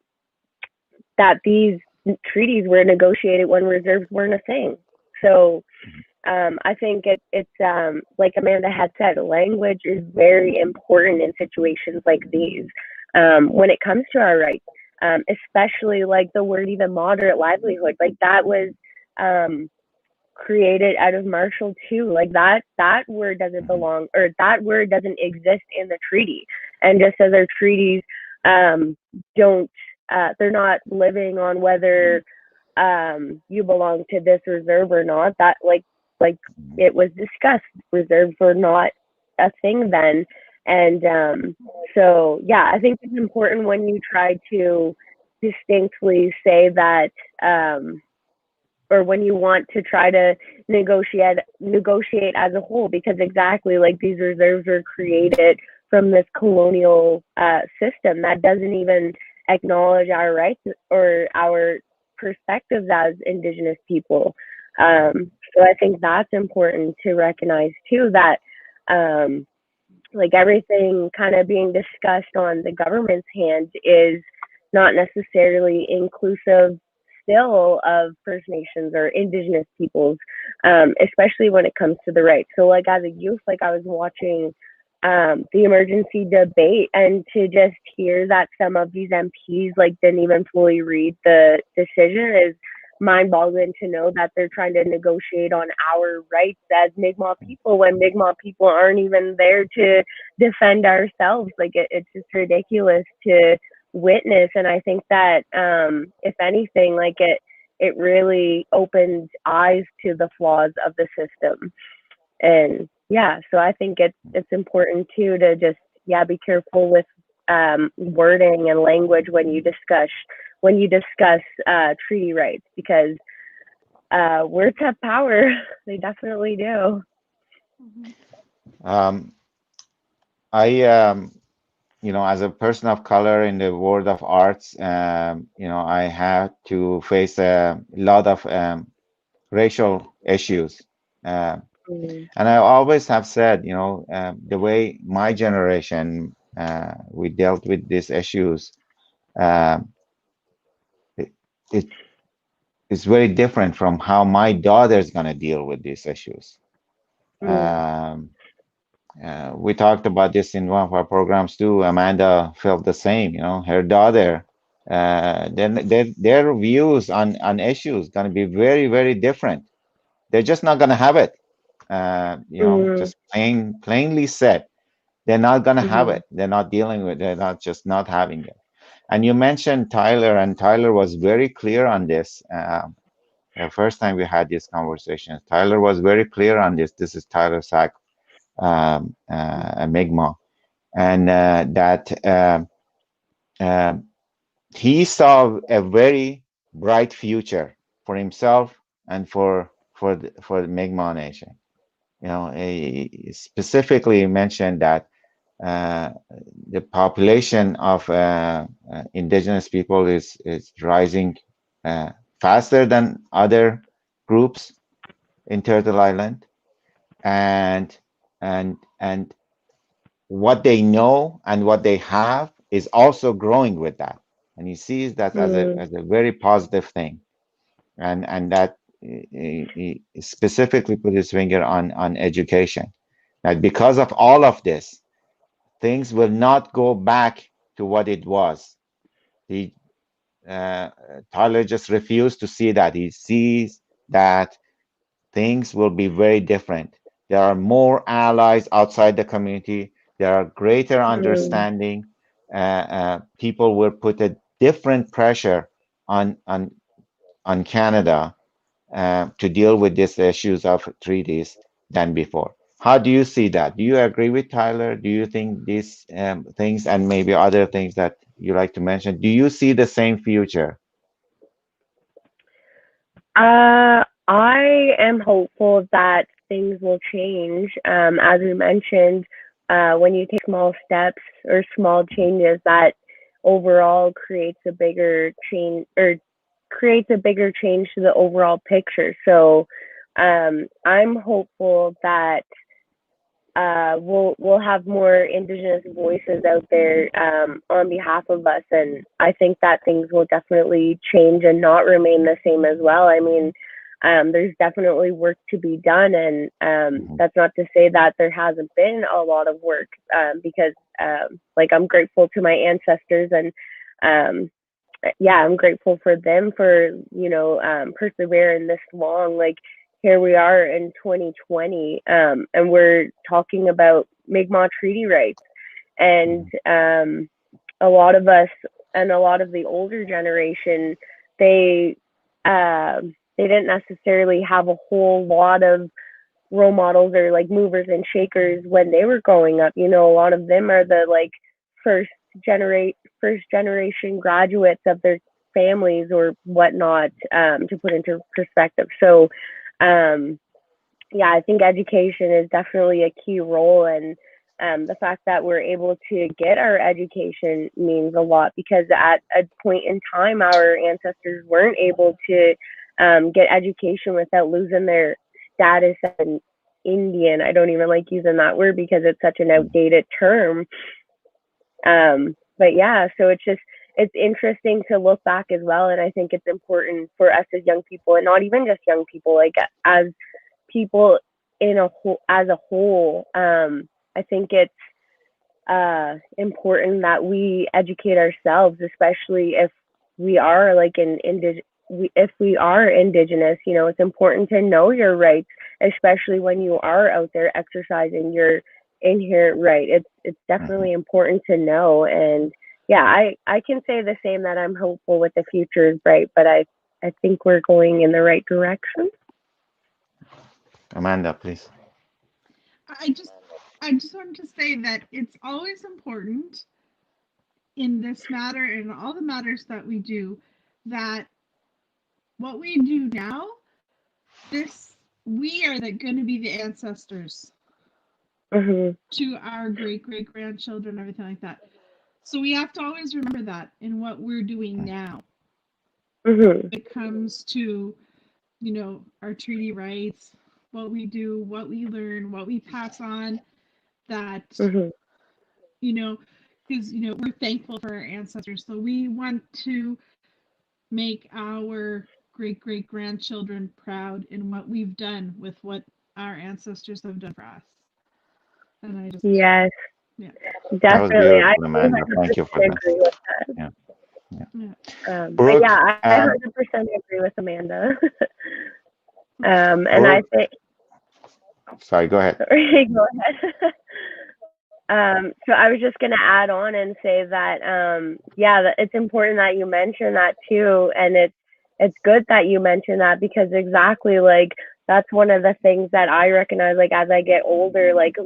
that these treaties were negotiated when reserves weren't a thing. So I think it's like Amanda had said, language is very important in situations like these when it comes to our rights, especially like the word even moderate livelihood, like that was um, created out of Marshall too. Like that word doesn't Mhm. belong, or that word doesn't exist in the treaty. And just as our treaties um, don't, they're not living on whether you belong to this reserve or not. That like Mhm. it was discussed, reserves were not a thing then. And so yeah, I think it's important when you try to distinctly say that or when you want to try to negotiate as a whole, because exactly like these reserves were created from this colonial system that doesn't even acknowledge our rights or our perspectives as indigenous people. So I think that's important to recognize too, that um, like everything kind of being discussed on the government's hands is not necessarily inclusive still of First Nations or Indigenous peoples, especially when it comes to the rights. So, like as a youth, like I was watching the emergency debate, and to just hear that some of these MPs like didn't even fully read the decision is mind-boggling, to know that they're trying to negotiate on our rights as Mi'kmaq people when Mi'kmaq people aren't even there to defend ourselves. Like it's just ridiculous to witness. And I think that if anything, like it really opens eyes to the flaws of the system. And yeah, so I think it's important too to just be careful with wording and language when you discuss treaty rights, because words have power. They definitely do. mhm. Um, I, you know, as a person of color in the world of arts, you know, I had to face a lot of racial issues. Uh, Mm, and I always have said, you know, the way my generation we dealt with these issues, um, it, it is very different from how my daughter's going to deal with these issues. mm, Um, we talked about this in one of our programs too. Amanda felt the same. You know, her daughter, then their views on issues going to be very, very different. They're just not going to have it. You know, mm, just plainly said, they're not going to have mm, it. They're not dealing with. They're not just not having it. And you mentioned Tyler, and Tyler was very clear on this. The first time we had these conversations, Tyler was very clear on this. This is Tyler Sack, a Mi'kmaq, and that he saw a very bright future for himself and for the Mi'kmaq Nation. You know, he specifically mentioned that uh, the population of indigenous people is rising uh, faster than other groups in Turtle Island, and and what they know and what they have is also growing with that, and he sees that Mm, as a very positive thing, and that he specifically put his finger on education, that because of all of this, things will not go back to what it was. He uh, Tyler just refused to see that. He sees that things will be very different. There are more allies outside the community. There are greater mm, understanding. People will put a different pressure on on Canada to deal with these issues of treaties than before. How do you see that? Do you agree with Tyler? Do you think these things and maybe other things that you like to mention? Do you see the same future? I am hopeful that things will change. As we mentioned, when you take small steps or small changes, that overall creates a bigger change or creates a bigger change to the overall picture. So, I'm hopeful that we'll have more Indigenous voices out there on behalf of us, and I think that things will definitely change and not remain the same as well. I mean, there's definitely work to be done, and Mhm. that's not to say that there hasn't been a lot of work, because like I'm grateful to my ancestors, and um, yeah, I'm grateful for them for persevering this long. Like here we are in 2020, and we're talking about Mi'kmaq treaty rights, and Mhm. a lot of us and a lot of the older generation, they they didn't necessarily have a whole lot of role models or like movers and shakers when they were growing up. You know, a lot of them are the like first first generation graduates of their families or whatnot, to put into perspective. So um yeah, I think education is definitely a key role, and the fact that we're able to get our education means a lot, because at a point in time, our ancestors weren't able to get education without losing their status as an Indian. I don't even like using that word because it's such an outdated term. But yeah, so it's interesting to look back as well, and I think it's important for us as young people, and not even just young people, like as people in a whole as a whole. I think it's important that we educate ourselves, especially if we are like if we are indigenous. You know, it's important to know your rights, especially when you are out there exercising your inherent right. It's Mhm. definitely important to know, and yeah, I can say the same, that I'm hopeful with the future is bright, but I think we're going in the right direction. Amanda, please. I just I just wanted to say that it's always important in this matter and all the matters that we do that what we do now, this we are going to be the ancestors Mhm. to our great grandchildren, everything like that. So we have to always remember that in what we're doing now. Mhm. When it comes to, our treaty rights, what we do, what we learn, what we pass on, that, Mhm. you know, because, we're thankful for our ancestors. So we want to make our great grandchildren proud in what we've done with what our ancestors have done for us. And I just, Yes, yeah, That was definitely. I beautiful, Amanda. Thank you for 200% that. agree with that. Yeah, yeah. yeah. But yeah, Brooke, I 100% agree with Amanda. And I Brooke, think, sorry, go ahead. sorry, go ahead. So I was just gonna add on and say that, yeah, that it's important that you mention that too, and it's good that you mention that, because exactly, like, that's one of the things that I recognize, like as I get older, like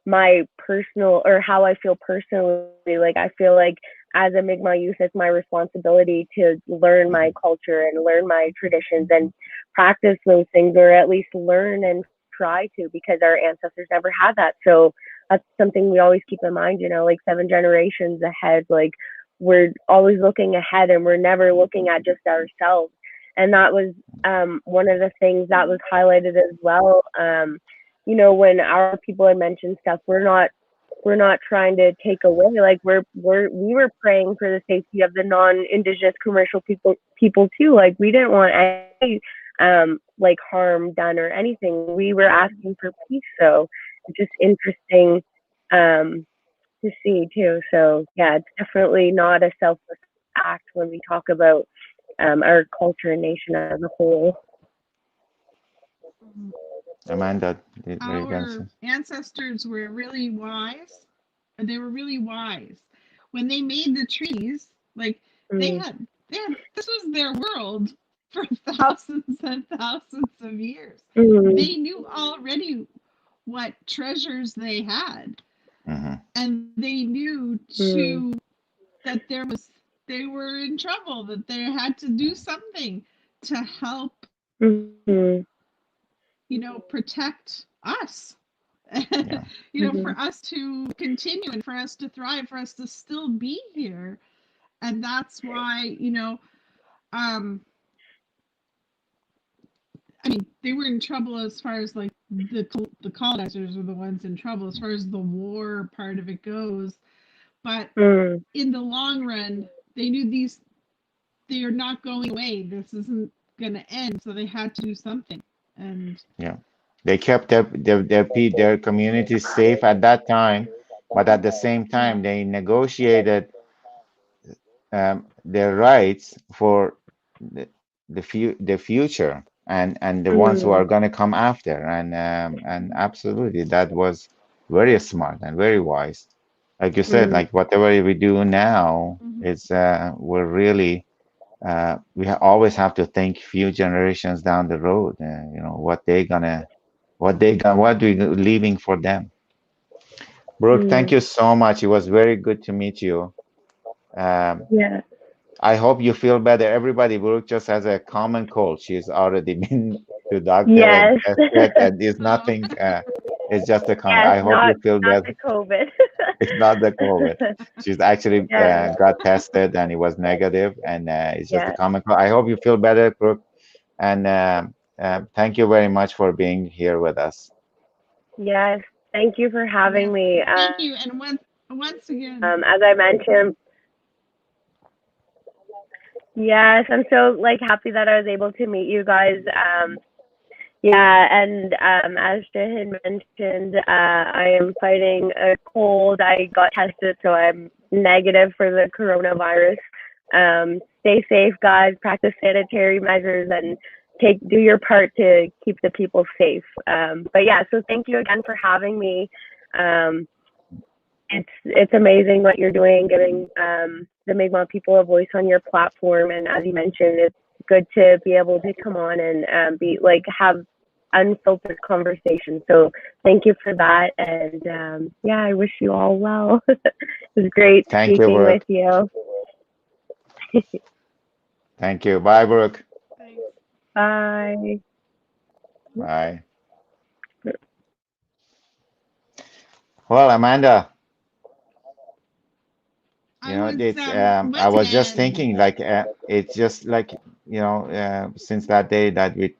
my personal, or how I feel personally, like I feel like as a Mi'kmaq youth, it's my responsibility to learn my culture and learn my traditions and practice those things, or at least learn and try to, because our ancestors never had that. So that's something we always keep in mind, like 7 generations ahead. Like, we're always looking ahead and we're never looking at just ourselves. And that was one of the things that was highlighted as well. When our people had mentioned stuff, we're not trying to take away. Like, we were praying for the safety of the non-indigenous commercial people too. Like, we didn't want any like harm done or anything. We were asking for peace. So it's just interesting to see too. So yeah, it's definitely not a selfless act when we talk about our culture and nation as a whole. Amanda, what are you gonna say? Our ancestors were really wise. They were really wise when they made the treaties. Like, they had this was their world for thousands and thousands of years. They knew already what treasures they had, and they knew too that they were in trouble, that they had to do something to help protect us. Yeah. For us to continue and for us to thrive, for us to still be here. And that's why, they were in trouble as far as like the colonizers were the ones in trouble as far as the war part of it goes. But in the long run, they knew they are not going away. This isn't going to end. So they had to do something. And Yeah. They kept their community safe at that time, but at the same time, they negotiated their rights for the future and the ones who are going to come after, and absolutely that was very smart and very wise. Like you said, like whatever we do now, it's we're really always have to think few generations down the road. What we leaving for them. Brooke, thank you so much. It was very good to meet you. Um, Yeah. I hope you feel better. Everybody, Brooke just has a common cold. She's already been to doctor and Yes. tested, and it's nothing. It's just a common. Yes, I hope not you feel not better. the COVID. It's not the COVID. She's actually Yeah. got tested and it was negative, and it's just a Yeah. common cold. I hope you feel better, Brooke, and thank you very much for being here with us. Yes. Thank you for having yes, me. thank you. And once again, As I mentioned, yes, I'm so like happy that I was able to meet you guys. Yeah, and as Shahin mentioned, I am fighting a cold. I got tested, so I'm negative for the coronavirus. Stay safe, guys. Practice sanitary measures and do your part to keep the people safe. But yeah, so thank you again for having me. It's amazing what you're doing, giving the Mi'kmaq people a voice on your platform. And as you mentioned, it's good to be able to come on and have unfiltered conversation. So thank you for that. And yeah, I wish you all well. It was great Thank you, speaking with Brooke. you. Thank you. Bye, Brooke. thanks. Bye. Bye. Well, Amanda, I was it's I once was just again, thinking like it's just like since that day that we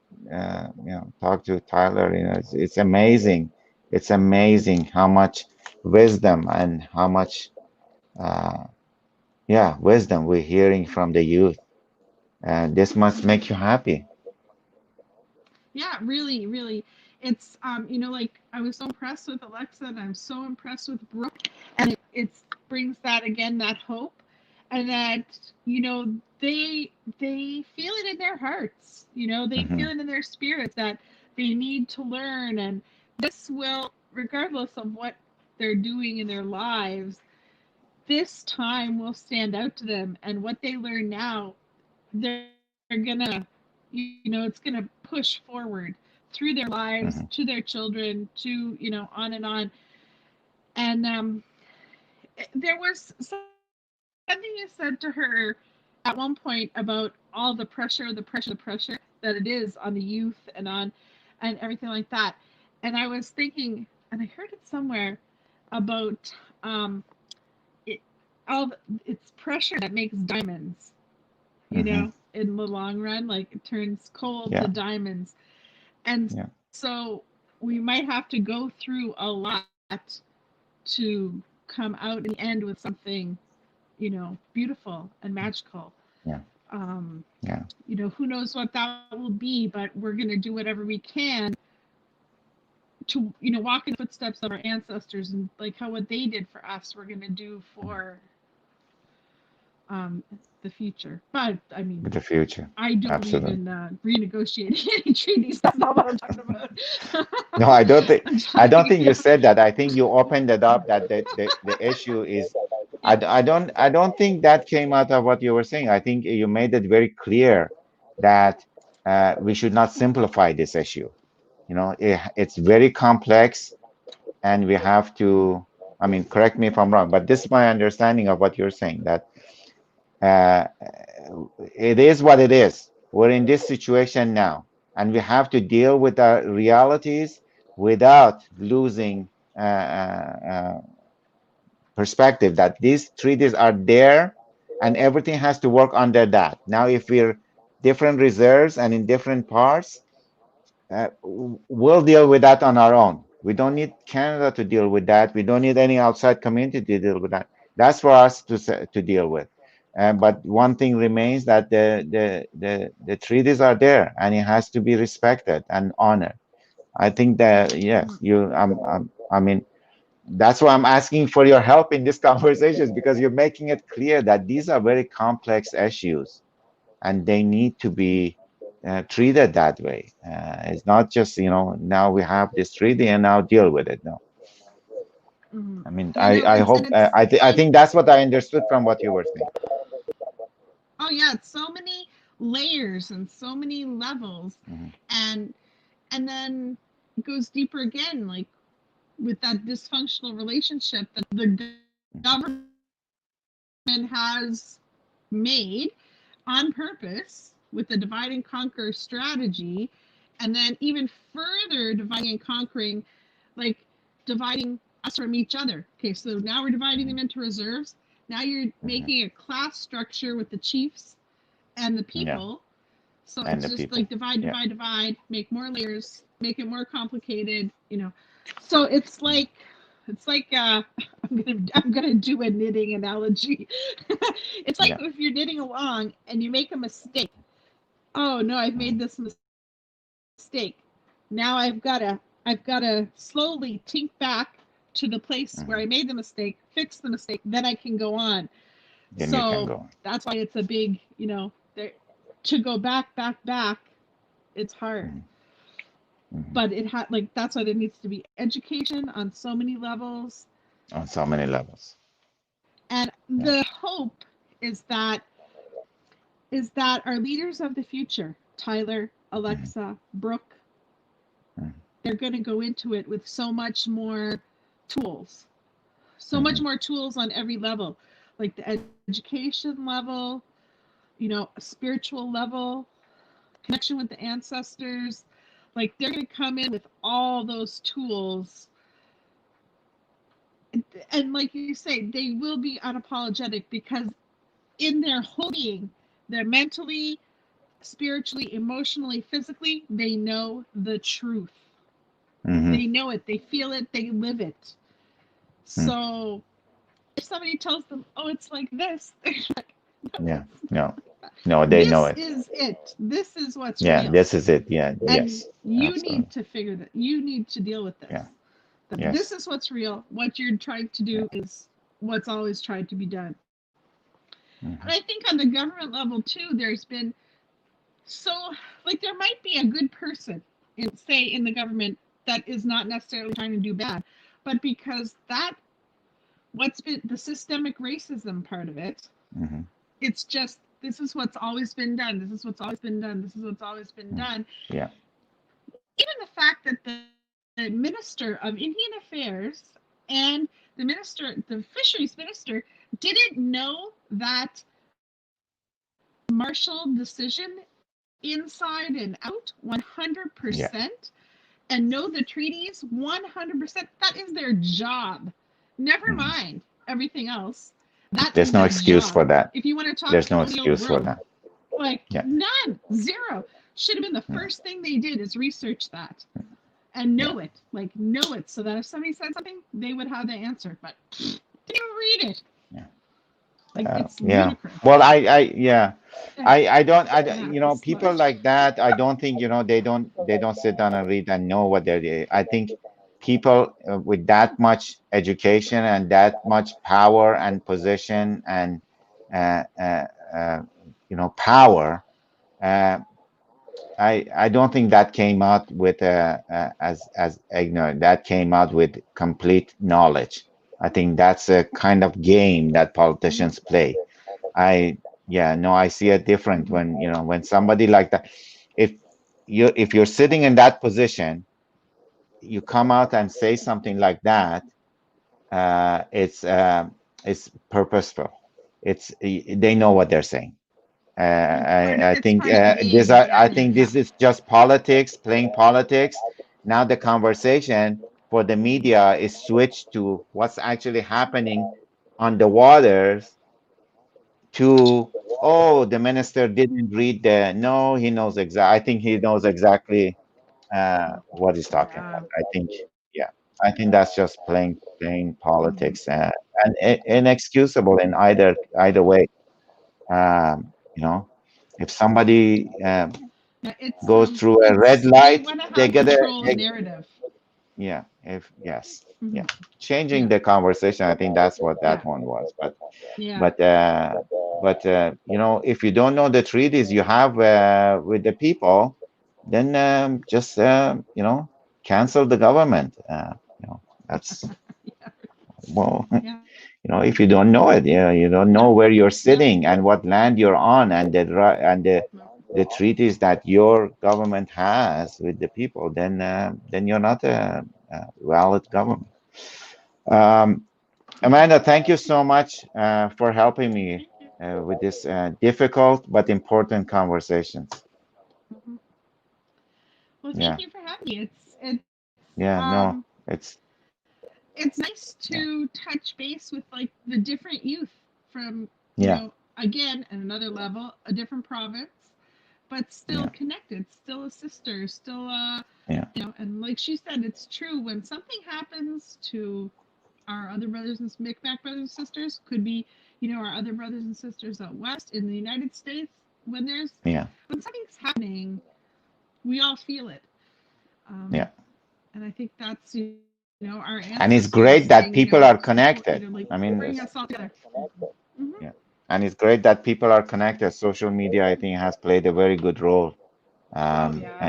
talked to Tyler, it's amazing. It's amazing how much wisdom and how much uh wisdom we're hearing from the youth. And this must make you happy. yeah, really, really. It's like, I was so impressed with Alexa, and I'm so impressed with Brooke, and it brings that again, that hope, and that they feel it in their hearts. They Hmm. feel it in their spirits that they need to learn, and this will, regardless of what they're doing in their lives, this time will stand out to them, and what they learn now, they're gonna, it's gonna push forward through their lives Hmm. to their children, to on and on. And there was something something you said to her at one point about all the pressure that it is on the youth and everything like that. And I was thinking, and I heard it somewhere about um, it, it's pressure that makes diamonds. Mm-hmm. In the long run, like it turns coal to Yeah. diamonds. And Yeah. so we might have to go through a lot to come out in the end with something, beautiful and magical. Yeah. Um, Yeah. who knows what that will be, but we're going to do whatever we can to, walk in the footsteps of our ancestors and like how what they did for us, we're going to do for um, the future. But I mean, With the future. I don't believe Absolutely. in renegotiating any treaties. That's not what I'm talking about. No, I don't think. I'm I don't talking, think you said that. I think you opened it up that the issue is. yeah. I don't think that came out of what you were saying. I think you made it very clear that we should not simplify this issue. It's very complex, and we have to. I mean, correct me if I'm wrong, but this is my understanding of what you're saying. That uh, it is what it is. We're in this situation now, and we have to deal with our realities without losing perspective that these treaties are there and everything has to work under that. Now, if we're different reserves and in different parts, we'll deal with that on our own. We don't need Canada to deal with that. We don't need any outside community to deal with that. That's for us to deal with. But one thing remains that the treaties are there and it has to be respected and honored. I think that yes, I mean, that's why I'm asking for your help in these conversations because you're making it clear that these are very complex issues and they need to be treated that way. It's not just, now we have this treaty and now deal with it. No, Mhm. I mean, I It's and hope, it's I like, think that's what I understood from what you were saying. oh yeah, it's so many layers and so many levels, Mhm. and then it goes deeper again, like with that dysfunctional relationship that the government has made on purpose with the divide and conquer strategy, and then even further dividing and conquering, like dividing us from each other. Okay, so now we're dividing them Mhm. into reserves. Now you're Mhm. making a class structure with the chiefs and the Yeah, people. So and it's the just like people. divide, Yeah. divide, divide, make more layers, make it more complicated. So Mm. it's like I'm gonna do a knitting analogy. It's like Yeah. if you're knitting along and you make a mistake. Oh no, I've made Mhm. this mistake. Now I've gotta slowly tink back to the place where Mhm. I made the mistake, fix the mistake, then I can go on. Then you can So go. that's why it's a big, there, to go back, it's hard. Mhm. Mhm. But it had like that's why there needs to be education on so many levels. On so many levels. And Yeah. the hope is that our leaders of the future, Tyler, Mhm. Alexa, Brooke, Mhm. they're going to go into it with tools, so much Mhm. more tools on every level, like the education level, a spiritual level, connection with the ancestors. Like they're going to come in with all those tools, and like you say, they will be unapologetic because in their whole being, they're mentally, spiritually, emotionally, physically, they know the truth. Mhm. They know it, they feel it, they live it. Mhm. So if somebody tells them, oh, it's like this, they're like, no, Yeah. it's No. not. No, they know This it. is it. This is what's Yeah, real. this is it. Yeah. And Yes. you need Absolutely. to figure that. You need to deal with Yeah. this. That this Yes. is what's real. What you're trying to Yeah. do is what's always tried to be done. And I Mhm. think on the government level too, there's been so like there might be a good person in the government that is not necessarily trying to do bad, but because that what's been the systemic racism part of it, Mhm. it's just this is what's always been done. This is what's always been done. This is what's always been Mhm. done. Yeah. Even the fact that the minister of Indian Affairs and the fisheries minister didn't know that martial decision inside and out 100%, and know the treaties 100%. That is their job. Never mind everything else. That There's is no their excuse for job. that. If you want to talk There's no colonial excuse for growth, that. like Yeah. none, zero. Should have been the first thing they did is research that and know it, like know it, so that if somebody said something, they would have the answer. But didn't read it. Yeah. Like it's Yeah. ludicrous. Well, I don't, you know, It's people sludge. like that, I don't think, you know, they don't sit down and read and know what they're doing. I think people with that much education and that much power and position and, uh, uh, uh, you know, power, uh, I don't think that came out with as ignorant. That came out with complete knowledge. I think that's a kind of game that politicians play. I Yeah, no, I see it different when, you know, when somebody like that, if you're sitting in that position, you come out and say something like that, it's purposeful. They know what they're saying. I It's think part of the this. game. I think this is just politics, playing politics. Now the conversation for the media is switched to what's actually happening on the waters. To, oh, the minister didn't read the. No, he knows exactly. I think he knows exactly what he's talking Yeah. about. I think, yeah, I think that's just plain politics, and inexcusable in either way. You know, if somebody Yeah, goes through a red it's they light, want to they have get a, control of narrative. yeah, if yes, yeah, Mm-hmm. changing Yeah, the conversation. I think that's what yeah, that one was. yeah. But you know, if you don't know the treaties you have with the people, then just you know, cancel the government. You know, that's, well, Yeah, you know, if you don't know it, yeah, you don't yeah, know where you're yeah. sitting and what land you're on, and the treaties that your government has with the people, then you're not a valid government. Um, Amanda, thank you so much for helping me Thank you. with this difficult but important conversations. Mhm. Well, thank Yeah, you for having me. It's yeah, um no, it's nice yeah, to touch base with like the different youth from, yeah, again at another level, a different province, but still yeah, connected, still a sister, still yeah, and like she said, it's true when something happens to our other brothers and Micmac brothers and sisters, could be, our other brothers and sisters out west in the United States. yeah, When something's happening, we all feel it, yeah. and I think that's our And it's ancestors great that saying, people are connected. like I mean, bring us all together. Hmm. yeah, and it's great that people are connected. Social media, I think, has played a very good role, Oh yeah,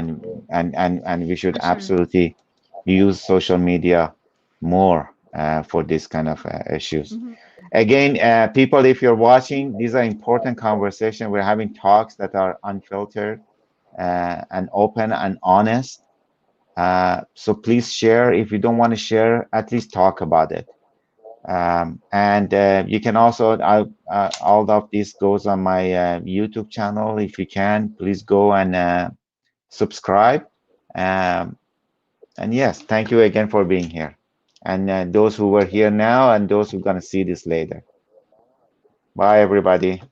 and we should for sure. absolutely use social media more for this kind of issues. Hmm. Again, people, if you're watching, these are important conversations. We're having talks that are unfiltered and open and honest. So please share. If you don't want to share, at least talk about it. And you can also, all of this goes on my YouTube channel. If you can, please go and subscribe. Um, and yes, thank you again for being here. And those who were here now and those who are going to see this later. Bye, everybody.